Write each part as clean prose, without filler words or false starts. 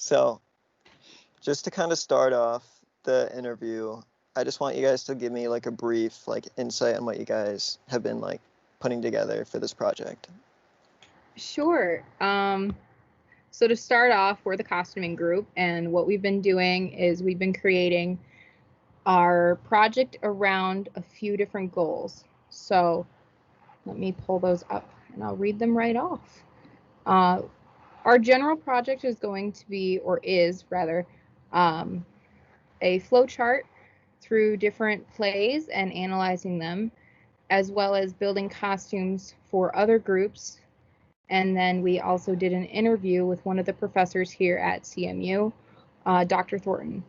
So just to kind of start off the interview, I just want you guys to give me like a brief like insight on what you guys have been like putting together for this project. Sure. So to start off, we're the costuming group, and what we've been doing is we've been creating our project around a few different goals. So let me pull those up and I'll read them right off. Our general project is going to be, or is rather, a flow chart through different plays and analyzing them, as well as building costumes for other groups. And then we also did an interview with one of the professors here at CMU, Dr. Thornton.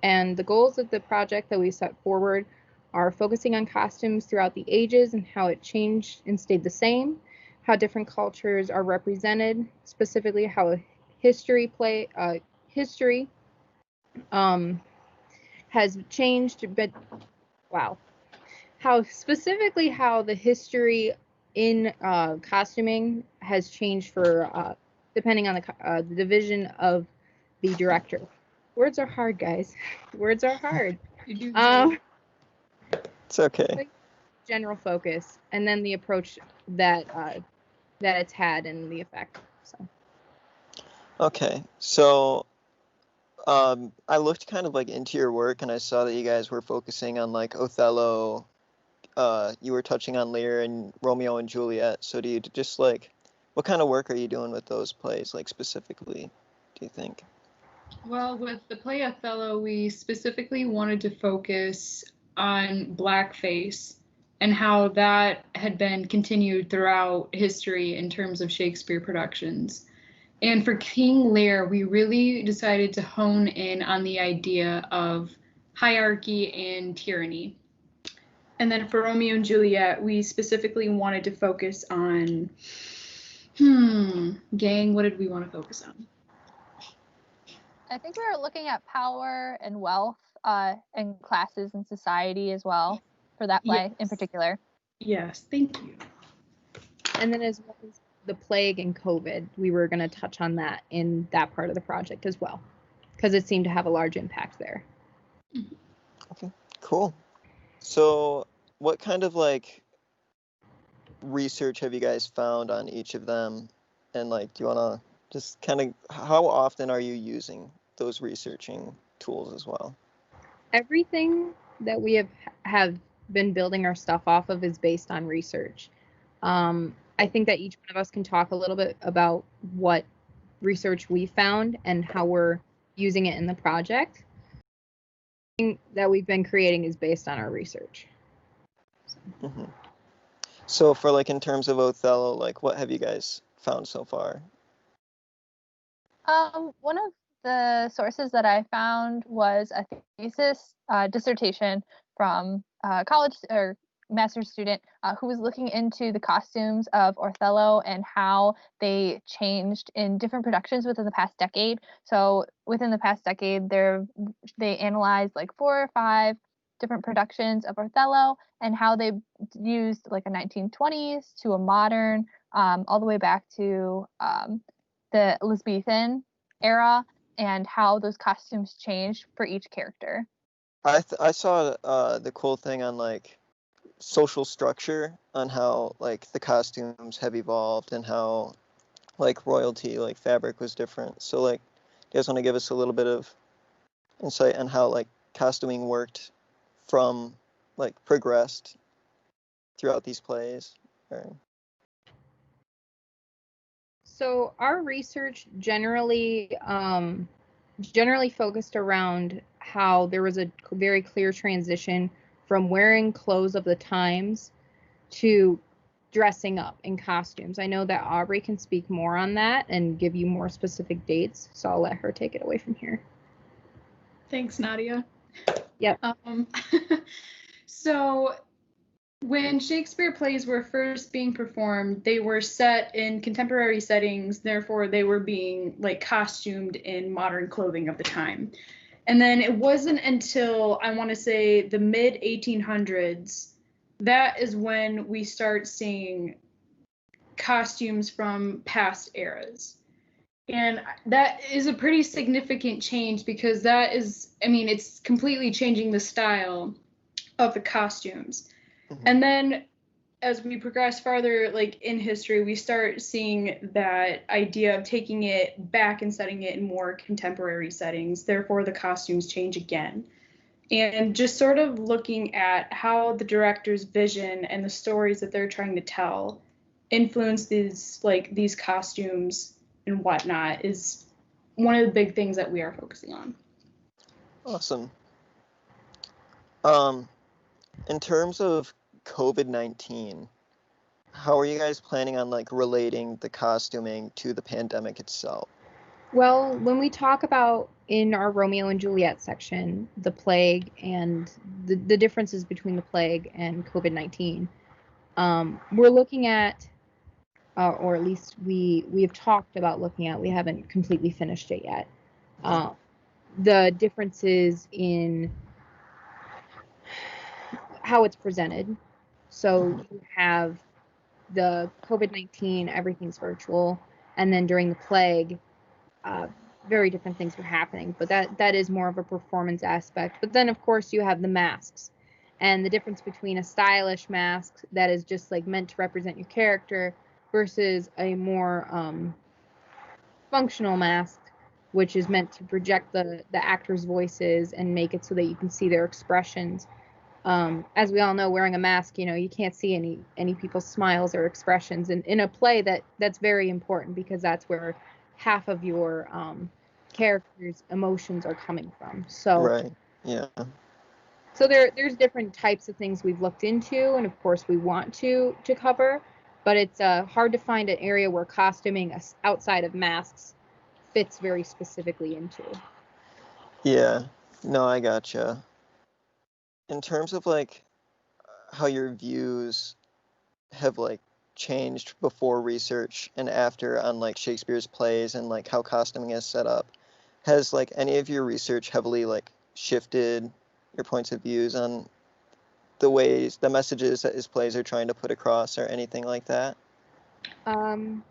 And the goals of the project that we set forward are focusing on costumes throughout the ages and how it changed and stayed the same, how different cultures are represented, specifically how history has changed, but wow, how the history in costuming has changed for depending on the division of the director. Words are hard, guys. Words are hard. It's okay. General focus, and then the approach that it's had and the effect. So. Okay, so I looked kind of like into your work, and I saw that you guys were focusing on like Othello. You were touching on Lear and Romeo and Juliet. So do you just like, what kind of work are you doing with those plays, like specifically, do you think? Well, with the play Othello, we specifically wanted to focus on blackface and how that had been continued throughout history in terms of Shakespeare productions. And for King Lear, we really decided to hone in on the idea of hierarchy and tyranny. And then for Romeo and Juliet, we specifically wanted to focus on, gang, what did we want to focus on? I think we were looking at power and wealth and classes in society as well for that play in particular. Yes, thank you. And then as well as the plague and COVID, we were going to touch on that in that part of the project as well, because it seemed to have a large impact there. Okay, cool. So what kind of like research have you guys found on each of them? And like, do you want to just kind of, how often are you using those researching tools as well? Everything that we have been building our stuff off of is based on research. I think that each one of us can talk a little bit about what research we found and how we're using it in the project. Everything that we've been creating is based on our research. So for like in terms of Othello, like what have you guys found so far? One of the sources that I found was a thesis dissertation from a college or master's student who was looking into the costumes of Othello and how they changed in different productions within the past decade. So within the past decade, they analyzed like 4 or 5 different productions of Othello and how they used like a 1920s to a modern, all the way back to the Elizabethan era, and how those costumes changed for each character. I saw the cool thing on like social structure, on how like the costumes have evolved and how like royalty, like fabric was different. So like, you guys want to give us a little bit of insight on how like costuming worked from like progressed throughout these plays? Or... So our research generally focused around how there was a very clear transition from wearing clothes of the times to dressing up in costumes. I know that Aubrey can speak more on that and give you more specific dates, so I'll let her take it away from here. Thanks, Nadia. Yep. So when Shakespeare plays were first being performed, they were set in contemporary settings, therefore they were being like costumed in modern clothing of the time. And then it wasn't until, I want to say, the mid 1800s, that is when we start seeing costumes from past eras. And that is a pretty significant change because that is, I mean, it's completely changing the style of the costumes. Mhm. And then as we progress farther, like in history, we start seeing that idea of taking it back and setting it in more contemporary settings. Therefore, the costumes change again. And just sort of looking at how the director's vision and the stories that they're trying to tell influence these costumes and whatnot is one of the big things that we are focusing on. Awesome. In terms of COVID-19, how are you guys planning on like relating the costuming to the pandemic itself? Well, when we talk about in our Romeo and Juliet section, the plague and the differences between the plague and COVID-19, we're looking at, or at least we have talked about looking at, we haven't completely finished it yet, the differences in how it's presented. So you have the COVID-19, everything's virtual, and then during the plague, very different things were happening, but that is more of a performance aspect. But then of course you have the masks, and the difference between a stylish mask that is just like meant to represent your character versus a more functional mask, which is meant to project the actors' voices and make it so that you can see their expressions. As we all know, wearing a mask, you can't see any people's smiles or expressions. And in a play, that's very important because that's where half of your character's emotions are coming from. So, Right. Yeah. so there's different types of things we've looked into, and of course we want to cover, but it's hard to find an area where costuming outside of masks fits very specifically into. Yeah. No, I gotcha. In terms of like how your views have like changed before research and after on like Shakespeare's plays and like how costuming is set up, has like any of your research heavily like shifted your points of views on the messages that his plays are trying to put across or anything like that? Um,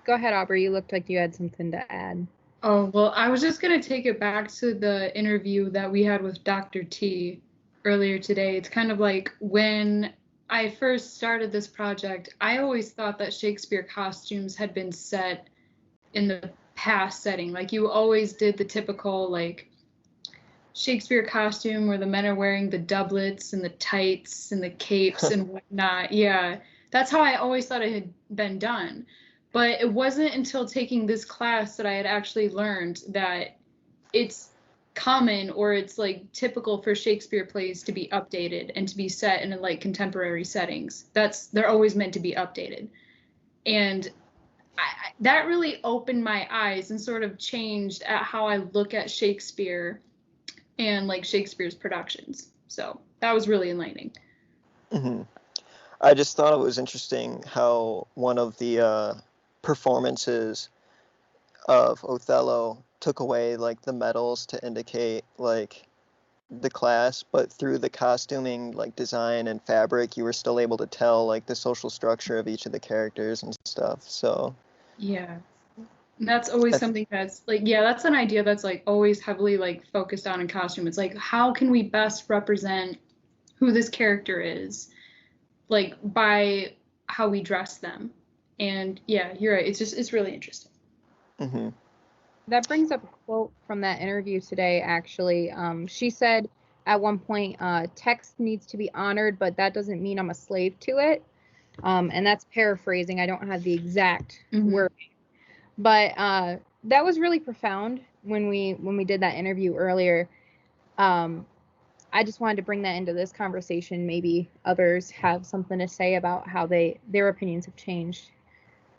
Go ahead, Aubrey. You looked like you had something to add. Oh, well, I was just going to take it back to the interview that we had with Dr. T earlier today. It's kind of like when I first started this project, I always thought that Shakespeare costumes had been set in the past setting. Like you always did the typical like Shakespeare costume where the men are wearing the doublets and the tights and the capes and whatnot. Yeah, that's how I always thought it had been done. But it wasn't until taking this class that I had actually learned that it's common or it's like typical for Shakespeare plays to be updated and to be set in like contemporary settings. They're always meant to be updated. And that really opened my eyes and sort of changed at how I look at Shakespeare and like Shakespeare's productions. So that was really enlightening. Mm-hmm. I just thought it was interesting how one of the performances of Othello took away like the medals to indicate like the class, but through the costuming like design and fabric you were still able to tell like the social structure of each of the characters and stuff. So Yeah. That's always something that's like, yeah, that's an idea that's like always heavily like focused on in costume. It's like, how can we best represent who this character is, like by how we dress them? And yeah, you're right. It's really interesting. Mm-hmm. That brings up a quote from that interview today, actually. She said at one point, text needs to be honored, but that doesn't mean I'm a slave to it. And that's paraphrasing. I don't have the exact wording. But that was really profound when we did that interview earlier. I just wanted to bring that into this conversation. Maybe others have something to say about how their opinions have changed.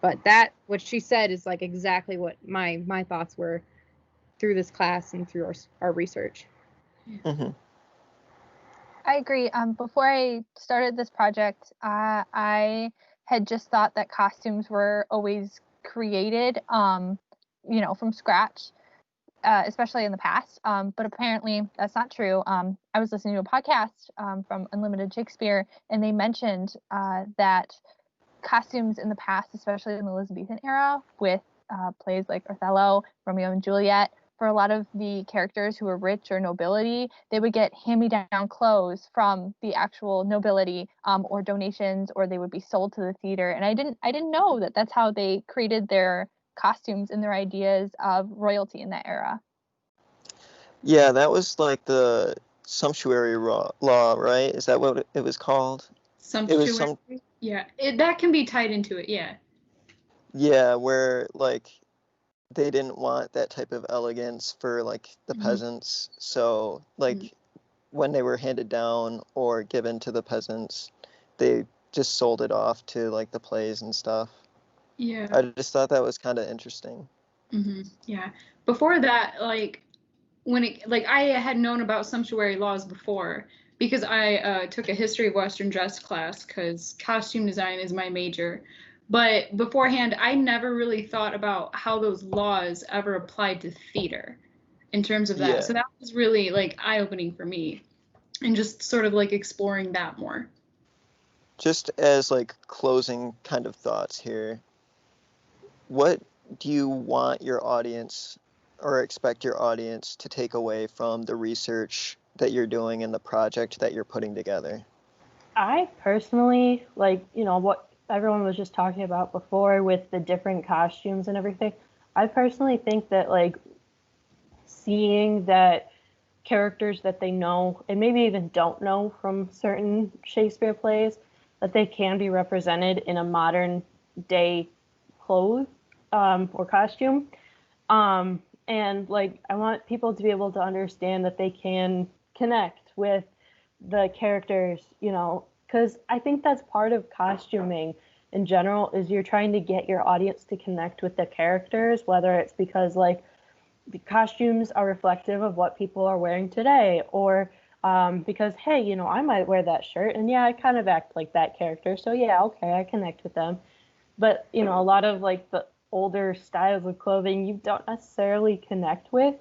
But what she said is like exactly what my thoughts were through this class and through our research. Mm-hmm. I agree. Before I started this project, I had just thought that costumes were always created, from scratch, especially in the past. But apparently that's not true. I was listening to a podcast from Unlimited Shakespeare, and they mentioned that costumes in the past, especially in the Elizabethan era, with plays like Othello, Romeo and Juliet, for a lot of the characters who were rich or nobility, they would get hand-me-down clothes from the actual nobility, or donations, or they would be sold to the theater. And I didn't know that that's how they created their costumes and their ideas of royalty in that era. Yeah, that was like the sumptuary law, right? Is that what it was called? It was Sumptuary. Yeah, that can be tied into it. Yeah. Yeah, where like they didn't want that type of elegance for like the peasants. So like when they were handed down or given to the peasants, they just sold it off to like the plays and stuff. Yeah. I just thought that was kind of interesting. Yeah. Before that, like I had known about sumptuary laws before because I took a history of Western dress class because costume design is my major. But beforehand, I never really thought about how those laws ever applied to theater in terms of that. Yeah. So that was really like eye-opening for me and just sort of like exploring that more. Just as like closing kind of thoughts here, what do you want your audience or expect your audience to take away from the research that you're doing and the project that you're putting together? I personally, like, what everyone was just talking about before with the different costumes and everything, I personally think that, like, seeing that characters that they know and maybe even don't know from certain Shakespeare plays, that they can be represented in a modern day clothes or costume. And like, I want people to be able to understand that they can connect with the characters, because I think that's part of costuming in general, is you're trying to get your audience to connect with the characters, whether it's because like the costumes are reflective of what people are wearing today, or because, hey, I might wear that shirt and yeah, I kind of act like that character, so yeah, okay, I connect with them. But a lot of like the older styles of clothing you don't necessarily connect with,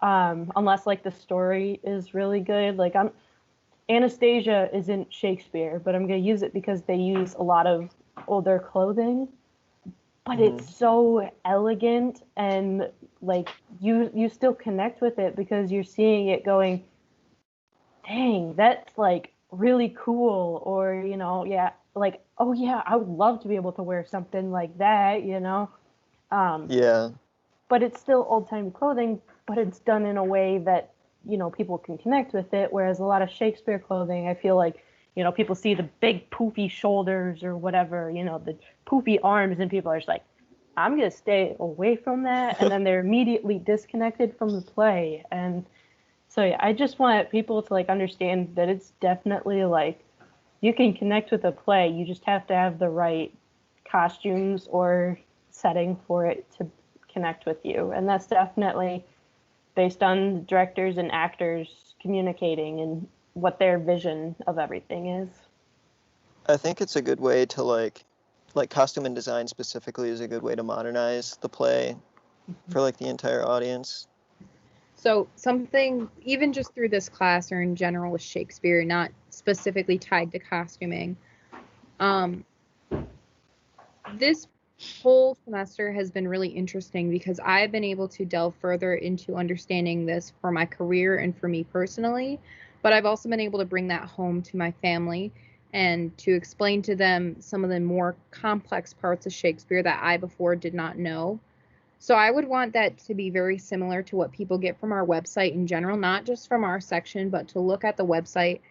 unless like the story is really good. Like, Anastasia isn't Shakespeare, but I'm going to use it because they use a lot of older clothing. But it's so elegant, and like you still connect with it because you're seeing it going, dang, that's like really cool. Or, yeah, like, oh yeah, I would love to be able to wear something like that, Yeah. But it's still old-timey clothing, but it's done in a way that people can connect with it. Whereas a lot of Shakespeare clothing, I feel like people see the big poofy shoulders or whatever, the poofy arms, and people are just like, I'm gonna stay away from that, and then they're immediately disconnected from the play. And so yeah, I just want people to like understand that it's definitely like you can connect with a play. You just have to have the right costumes or setting for it to connect with you, and that's definitely based on directors and actors communicating and what their vision of everything is. I think it's a good way to like costume and design specifically is a good way to modernize the play for like the entire audience. So something, even just through this class or in general with Shakespeare, not specifically tied to costuming, this whole semester has been really interesting because I've been able to delve further into understanding this for my career and for me personally, but I've also been able to bring that home to my family and to explain to them some of the more complex parts of Shakespeare that I before did not know. So I would want that to be very similar to what people get from our website in general, not just from our section, but to look at the website,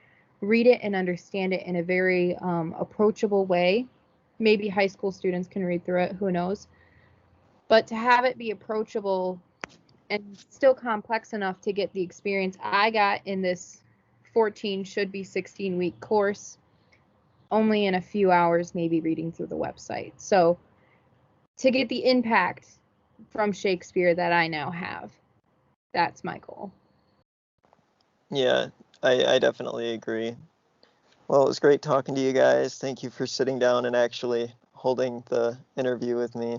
read it, and understand it in a very approachable way. Maybe high school students can read through it, who knows? But to have it be approachable and still complex enough to get the experience I got in this 14, should be 16-week course, only in a few hours, maybe reading through the website. So to get the impact from Shakespeare that I now have, that's my goal. Yeah, I definitely agree. Well, it was great talking to you guys. Thank you for sitting down and actually holding the interview with me.